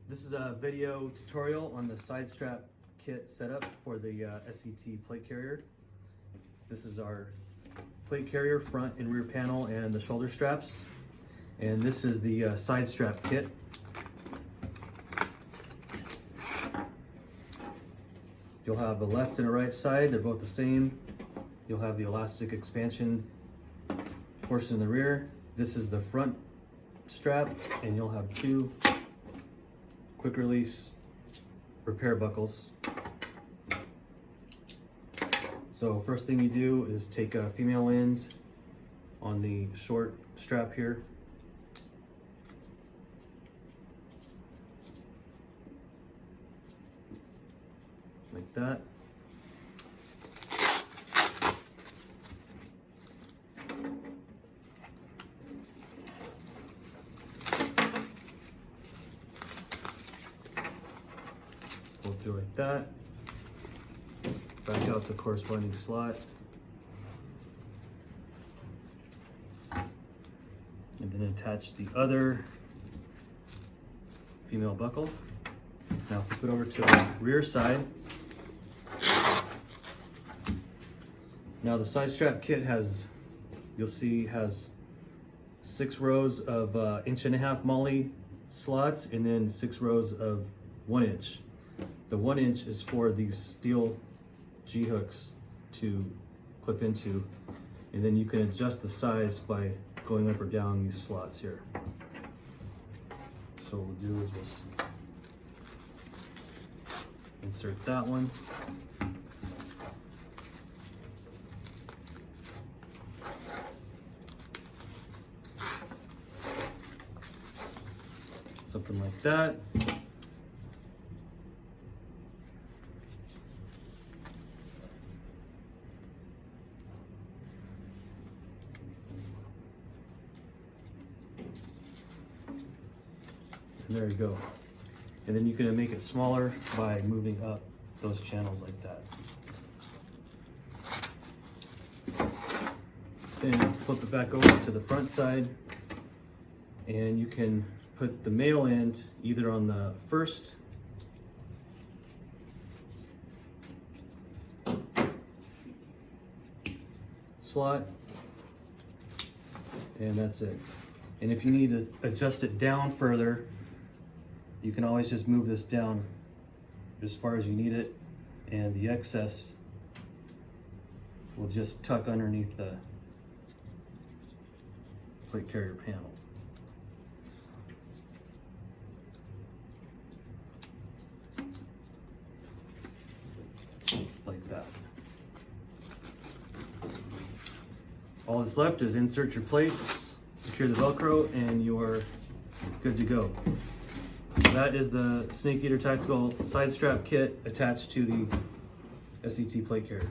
This is a video tutorial on the side strap kit setup for the SET plate carrier. This is our plate carrier front and rear panel and the shoulder straps. And this is the side strap kit. You'll have a left and a right side, they're both the same. You'll have the elastic expansion portion in the rear. This is the front strap, and you'll have two quick release repair buckles. So first thing you do is take a female end on the short strap here. Like that. Pull through like that. Back out the corresponding slot. And then attach the other female buckle. Now flip it over to the rear side. Now the side strap kit has, you'll see, has 6 rows of 1.5 inch moly slots and then 6 rows of 1 inch. The 1 inch is for these steel G hooks to clip into, and then you can adjust the size by going up or down these slots here. So what we'll do is we'll insert that one. Something like that. And there you go. And then you can make it smaller by moving up those channels like that. Then flip it back over to the front side, and you can put the male end either on the first slot, and that's it. And if you need to adjust it down further, you can always just move this down as far as you need it, and the excess will just tuck underneath the plate carrier panel. Like that. All that's left is insert your plates, secure the Velcro, and you're good to go. So that is the Snake Eater Tactical side strap kit attached to the SET plate carrier.